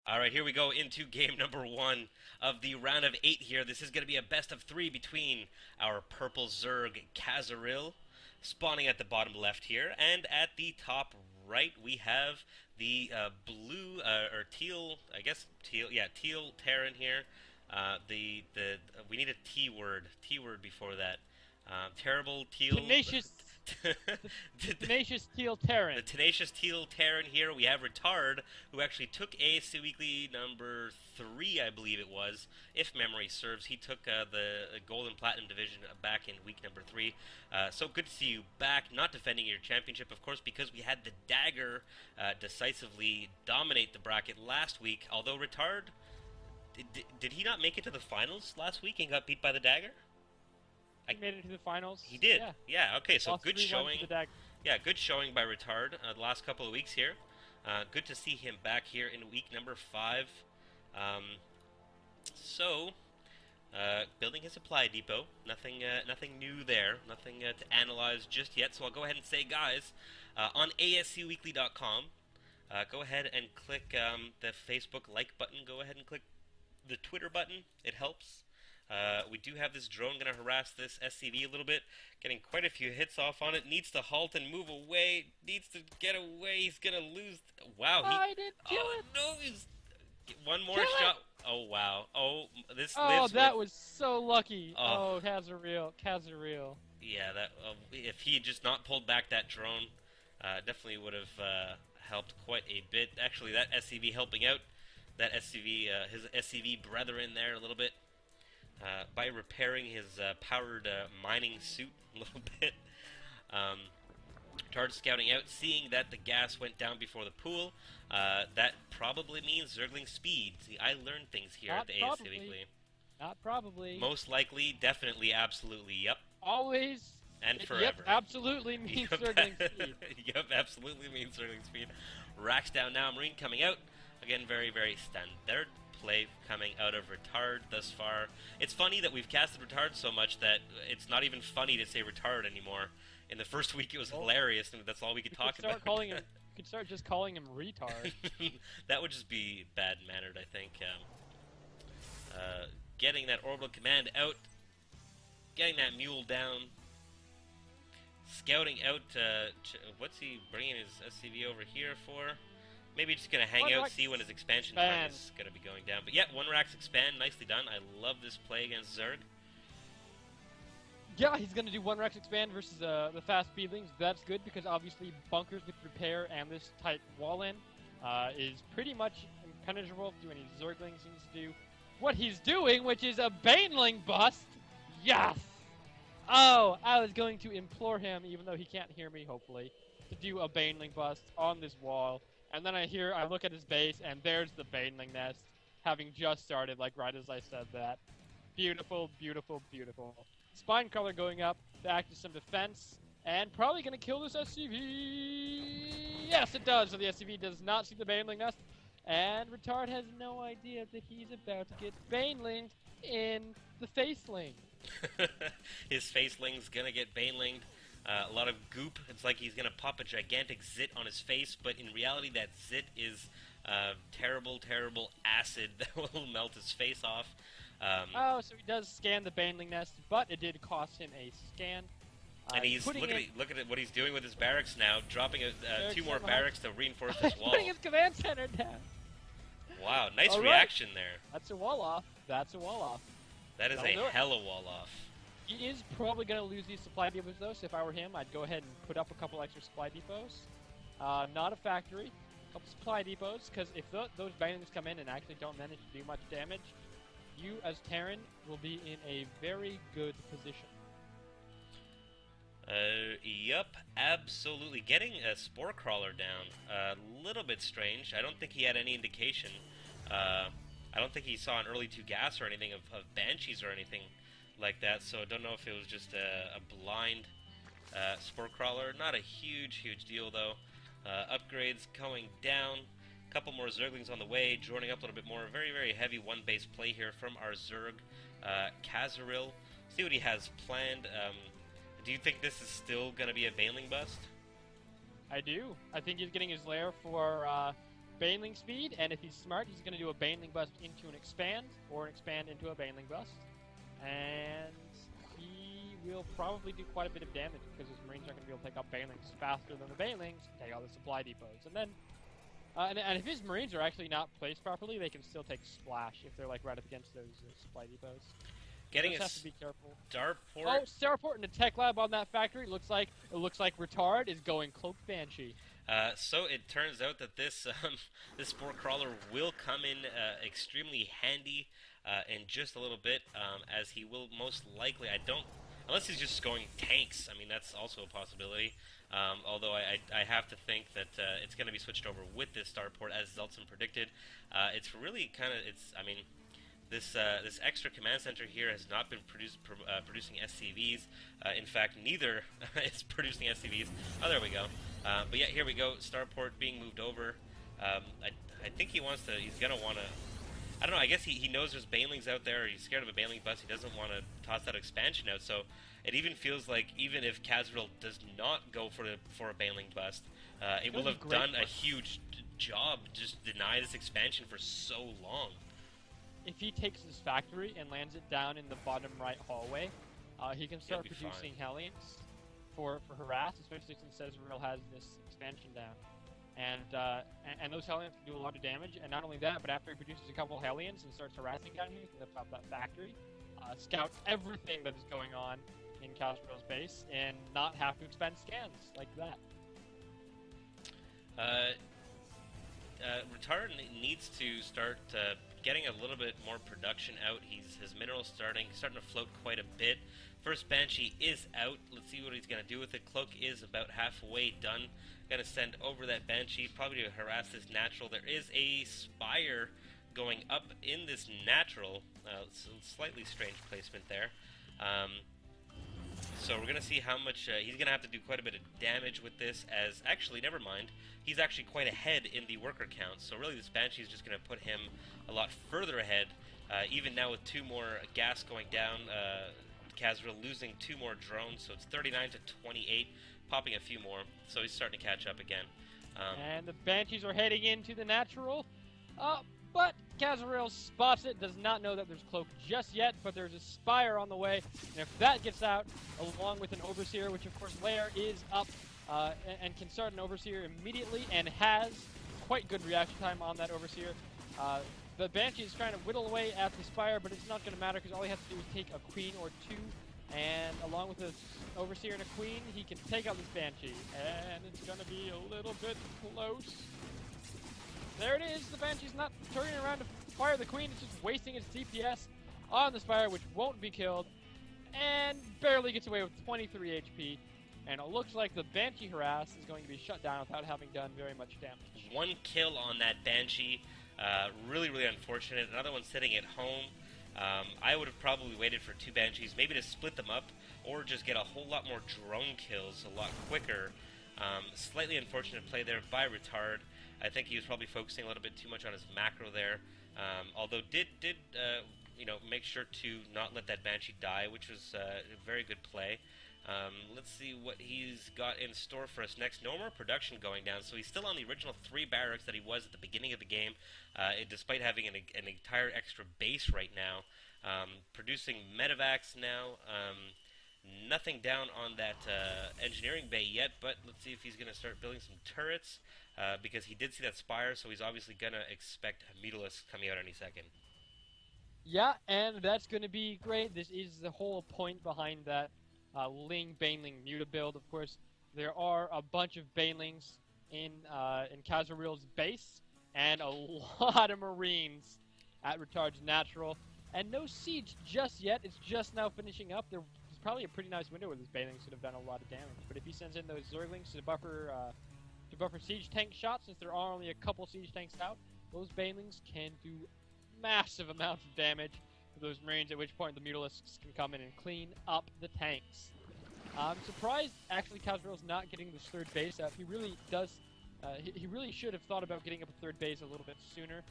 All right, here we go into game number one of the round of 8 here. This is going to be a best of 3 between our purple Zerg Cazaril, spawning at the bottom left here, and at the top right we have the blue, or teal, I guess teal, yeah, teal Terran here. We need a T word before that. Terrible teal. Tenacious, the the, tenacious teal the Terran. tenacious teal Terran here. We have Ritard, who actually took ASCW Weekly number 3, I believe it was, if memory serves. He took the Gold and Platinum division back in week number 3. So good to see you back, not defending your championship, of course, because we had the Dagger decisively dominate the bracket last week. Although Ritard, did he not make it to the finals last week and got beat by the Dagger? He made it to the He finals. did. Yeah, Yeah. Okay. So lost good 3-1 to showing. the Dagger. Yeah, good showing by Ritard the last couple of weeks here. Good to see him back here in week number 5. Um, so, building his supply depot. Nothing new there. Nothing to analyze just yet. So I'll go ahead and say, guys, on ASCWeekly.com, go ahead and click the Facebook like button. Go ahead and click the Twitter button. It helps. We do have this drone going to harass this SCV a little bit, getting quite a few hits off on it. Needs to halt and move away. Needs to get away. He's going to lose. Wow. I didn't kill Oh, it. no. He's one more Kill shot. it. Oh, wow. Oh, this Oh, lives that with. was so lucky. Oh, Oh, Cazaril, Cazaril. yeah. That if he had just not pulled back that drone, definitely would have helped quite a bit. Actually, that SCV helping out. That SCV, his SCV brethren there a little bit. By repairing his powered mining suit a little bit. Um, Tard scouting out, seeing that the gas went down before the pool. That probably means Zergling speed. See, I learned things here at Not the ASC probably. Weekly. Not probably. Most likely, definitely, absolutely, yep. Always. And Yep, forever. absolutely means Yep, circling speed. yep, absolutely means Zergling speed. Racks down now, Marine coming out. Again, very, very standard play coming out of Ritard thus far. It's funny that we've casted Ritard so much that it's not even funny to say Ritard anymore. In the first week, it was hilarious, and that's all we could talk about. You could start just calling him retard. That would just be bad-mannered, I think. Getting that orbital command out, getting that mule down, scouting out. What's he bringing his SCV over here for? Maybe just gonna hang out, see when his expansion time is gonna be going down. But yeah, one racks expand, nicely done. I love this play against Zerg. Yeah, he's gonna do one Rex expand versus the fast speedlings. That's good because obviously bunkers with repair and this tight wall in is pretty much impenetrable to any Zergling seems to do what he's doing, which is a Baneling bust. Yes. Oh, I was going to implore him, even though he can't hear me, hopefully, to do a Baneling bust on this wall. And then I look at his base, and there's the Baneling nest, having just started, like right as I said that. Beautiful, beautiful, beautiful. Spine color going up to act as some defense, and probably going to kill this SCV. Yes, it does. So the SCV does not see the Baneling nest, and Ritard has no idea that he's about to get Banelinged in the faceling. His faceling's gonna get banelinged. A lot of goop. It's like he's gonna pop a gigantic zit on his face, but in reality, that zit is terrible, terrible acid that will melt his face off. Oh, so he does scan the Baneling nest, but it did cost him a scan. And he's look at what he's doing with his barracks now, dropping two more barracks to reinforce this wall. Putting his command center down. Wow, nice reaction there. That's a wall off. That's a wall off. That is a hella wall off. He is probably going to lose these supply depots, though, so if I were him, I'd go ahead and put up a couple extra supply depots. Not a factory. A couple supply depots, because if those Banelings come in and actually don't manage to do much damage, you, as Terran, will be in a very good position. Yep, absolutely. Getting a Spore Crawler down, a little bit strange. I don't think he had any indication. I don't think he saw an early 2 gas or anything of Banshees or anything like that, so I don't know if it was just a blind Spore Crawler. Not a huge deal, though. Upgrades going down. A couple more Zerglings on the way, joining up a little bit more. Very, very heavy one-base play here from our Zerg. Cazaril. See what he has planned. Do you think this is still going to be a Baneling bust? I do. I think he's getting his lair for Baneling speed, and if he's smart, he's going to do a Baneling bust into an expand, or an expand into a Baneling bust. And he will probably do quite a bit of damage, because his Marines are going to be able to take out Banelings faster than the Banelings and take out the supply depots. And then, and if his Marines are actually not placed properly, they can still take Splash if they're like right up against those supply depots. Getting just a have to be careful. starport. Oh, starport and a tech lab on that factory. It looks like Ritard is going Cloaked Banshee. So it turns out that this this Spore Crawler will come in extremely handy in just a little bit, as he will most likely, unless he's just going tanks. I mean, that's also a possibility. Although I have to think that it's going to be switched over with this starport, as Zeltson predicted. It's really kind of, I mean, this extra command center here has not been producing SCVs. In fact, neither is producing SCVs. Oh, there we go. But yeah, here we go. Starport being moved over. I think he's gonna want to. I don't know. I guess he knows there's Banelings out there. Or he's scared of a Baneling bust. He doesn't want to toss that expansion out. So it even feels like even if Cazaril does not go for a Baneling bust, it will have done a huge job. Just deny this expansion for so long. If he takes this factory and lands it down in the bottom right hallway, he can start producing Hellions for harass, especially since Cazaril has this expansion down. And those Hellions can do a lot of damage, and not only that, but after he produces a couple Hellions and starts harassing down here, he can lift up that factory, scout everything that is going on in Cazaril's base, and not have to expend scans like that. Ritard needs to start getting a little bit more production out. His minerals starting to float quite a bit. First Banshee is out. Let's see what he's going to do with it. Cloak is about halfway done. Going to send over that Banshee, probably to harass this natural. There is a Spire going up in this natural. Some slightly strange placement there. So we're going to see how much he's going to have to do quite a bit of damage with this, as actually, never mind, he's actually quite ahead in the worker count. So really this Banshee is just going to put him a lot further ahead. Even now with 2 more gas going down, Cazaril losing 2 more drones, so it's 39 to 28, popping a few more. So he's starting to catch up again. And the Banshees are heading into the natural. But Cazaril spots it, does not know that there's Cloak just yet, but there's a Spire on the way, and if that gets out, along with an Overseer, which of course Lair is up, and can start an Overseer immediately, and has quite good reaction time on that Overseer. The Banshee is trying to whittle away at the Spire, but it's not going to matter, because all he has to do is take a Queen or 2, and along with the Overseer and a Queen, he can take out this Banshee, and it's going to be a little bit close. There it is, the Banshee's not turning around to fire the Queen, it's just wasting its DPS on the Spire, which won't be killed, and barely gets away with 23 HP, and it looks like the Banshee harass is going to be shut down without having done very much damage. 1 kill on that Banshee, really, really unfortunate. Another one sitting at home. I would have probably waited for 2 Banshees, maybe to split them up, or just get a whole lot more drone kills a lot quicker. Slightly unfortunate play there by Ritard. I think he was probably focusing a little bit too much on his macro there. Although did make sure to not let that Banshee die, which was a very good play. Let's see what he's got in store for us next. No more production going down, so he's still on the original 3 barracks that he was at the beginning of the game, despite having an entire extra base right now. Producing medevacs now. Nothing down on that engineering bay yet, but let's see if he's going to start building some turrets, because he did see that Spire, so he's obviously going to expect Mutalisk coming out any second. Yeah, and that's going to be great. This is the whole point behind that Ling Baneling Muta build. Of course, there are a bunch of Banelings in Cazaril's base, and a lot of Marines at Retard's natural, and no siege just yet. It's just now finishing up. There's probably a pretty nice window where this Banelings could have done a lot of damage, but if he sends in those Zerglings to buffer siege tank shots, since there are only a couple siege tanks out, those Banelings can do massive amounts of damage to those Marines, at which point the Mutalisks can come in and clean up the tanks. I'm surprised, actually, Cazaril's not getting this 3rd base up. He really does, he really should have thought about getting up a 3rd base a little bit sooner.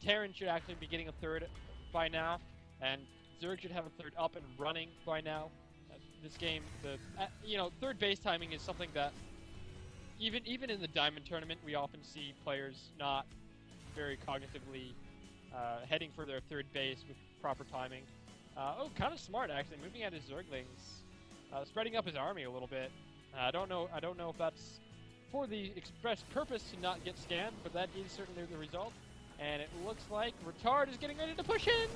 Terran should actually be getting a 3rd by now, and Zerg should have a 3rd up and running by now. This game, 3rd base timing is something that Even in the Diamond Tournament, we often see players not very cognitively heading for their third base with proper timing. Oh, kind of smart actually, moving at his Zerglings, spreading up his army a little bit. I don't know if that's for the express purpose to not get scanned, but that is certainly the result. And it looks like Ritard is getting ready to push in.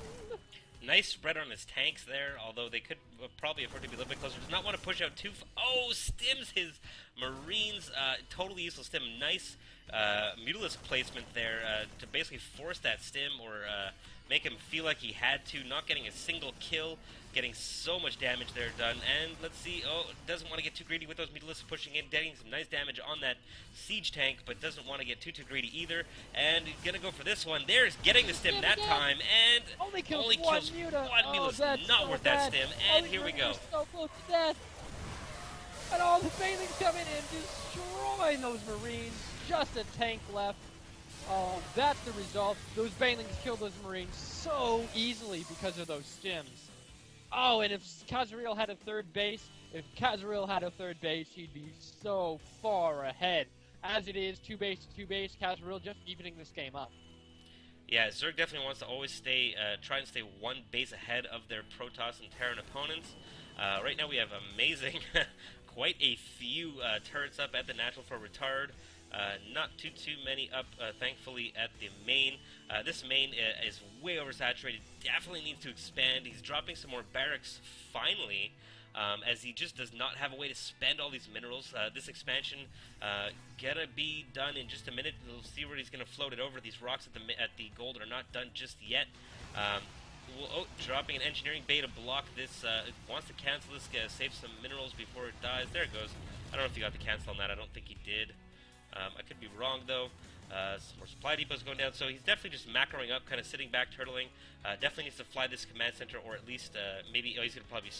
Nice spread on his tanks there, although they could probably afford to be a little bit closer. Does not want to push out too oh, stims his Marines. Totally useless stim. Nice Mutalisk placement there to basically force that stim or make him feel like he had to. Not getting a single kill, getting so much damage there done. And let's see, oh, doesn't want to get too greedy with those Mutalisks pushing in, getting some nice damage on that siege tank, but doesn't want to get too greedy either. And he's going to go for this one. There's getting the stim that time, and only kills one Oh, Mutalisk. Not so worth bad. that stim, and here we go. So close to death. And all the Banelings come in and destroying those Marines. Just a tank left. Oh, that's the result. Those Banelings killed those Marines so easily because of those stims. Oh, and if Cazaril had a third base, he'd be so far ahead. As it is, 2 base to 2 base, Cazaril just evening this game up. Yeah, Zerg definitely wants to always stay, try and stay 1 base ahead of their Protoss and Terran opponents. Right now we have amazing, quite a few turrets up at the natural for Ritard. Not too many up, thankfully, at the main. This main is way oversaturated, definitely needs to expand. He's dropping some more barracks, finally, as he just does not have a way to spend all these minerals. This expansion gonna be done in just a minute. We'll see where he's gonna float it over. These rocks at the gold are not done just yet. Dropping an engineering bay to block this. Wants to cancel this, save some minerals before it dies. There it goes. I don't know if he got the cancel on that. I don't think he did. I could be wrong, though. Some more supply depots going down, so he's definitely just macroing up, kind of sitting back, turtling. Definitely needs to fly this command center, or at least maybe he's going to probably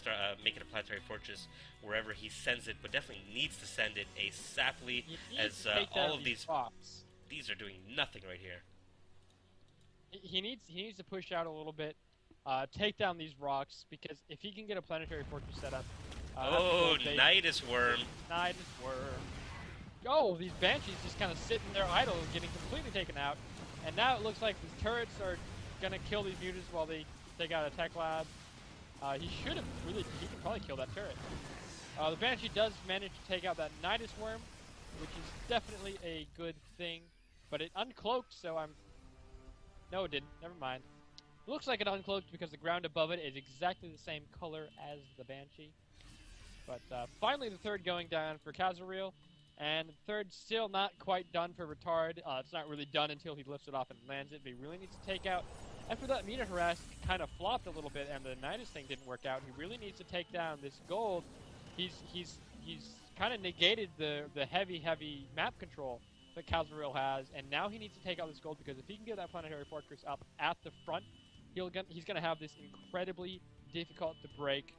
make it a planetary fortress wherever he sends it, but definitely needs to send it ASAPly, as all of these are doing nothing right here. He needs to push out a little bit, take down these rocks, because if he can get a planetary fortress set up... oh, Nidus Worm. Nidus Worm. Oh, these Banshees just kind of sitting there idle, getting completely taken out. And now it looks like these turrets are going to kill these mutants while they take out a tech lab. He should have he can probably kill that turret. The Banshee does manage to take out that Nidus Worm, which is definitely a good thing. But it uncloaked, so no, it didn't. Never mind. It looks like it uncloaked because the ground above it is exactly the same color as the Banshee. But finally the third going down for Cazaril. And the third still not quite done for Ritard. It's not really done until he lifts it off and lands it, but he really needs to take out... After that Mina Harass kind of flopped a little bit and the Nidus thing didn't work out, he really needs to take down this gold. He's kind of negated the heavy map control that Cazaril has, and now he needs to take out this gold, because if he can get that planetary fortress up at the front, he's going to have this incredibly difficult to break,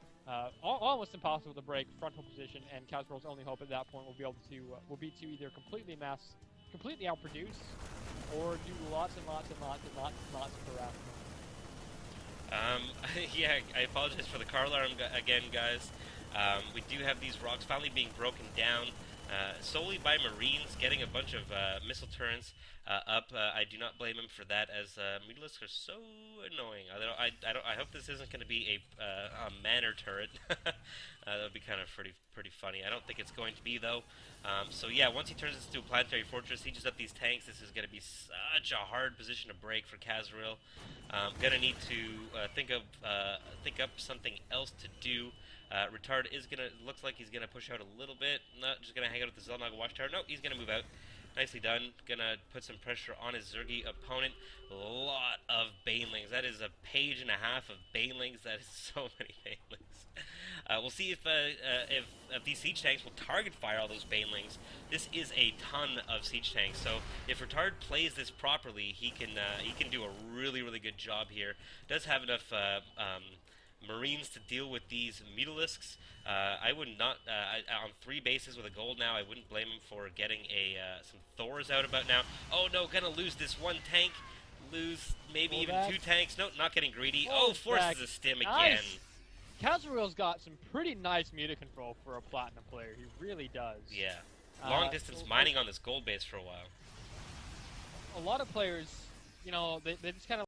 almost impossible to break frontal position, and Cazaril's only hope at that point will be to either completely outproduce, or do lots of harassment. Yeah, I apologize for the car alarm again, guys. We do have these rocks finally being broken down solely by Marines, getting a bunch of missile turrets up. I do not blame him for that, as Mutalisks are so annoying. I hope this isn't going to be a manor turret. That would be kind of pretty funny. I don't think it's going to be, though. So yeah, once he turns this into a planetary fortress, sieges up these tanks. This is going to be such a hard position to break for Cazaril. Gonna need to think up something else to do. Ritard is looks like he's gonna push out a little bit. Not just gonna hang out with the Zelnog Watchtower. No, he's gonna move out. Nicely done. Gonna put some pressure on his Zergy opponent. A lot of Banelings. That is a page and a half of Banelings. That is so many Banelings. We'll see if these siege tanks will target fire all those Banelings. This is a ton of siege tanks. So if Ritard plays this properly, he can do a really good job here. Does have enough Marines to deal with these Mutalisks. I would not, on 3 bases with a gold now, I wouldn't blame him for getting some Thors out about now. Oh no, gonna lose this 1 tank, lose maybe even 2 tanks. No, not getting greedy. Oh, forces a stim again. Cazaril's got some pretty nice meter control for a Platinum player, he really does. Yeah. Long distance So, mining on this gold base for a while. a lot of players, they just kind of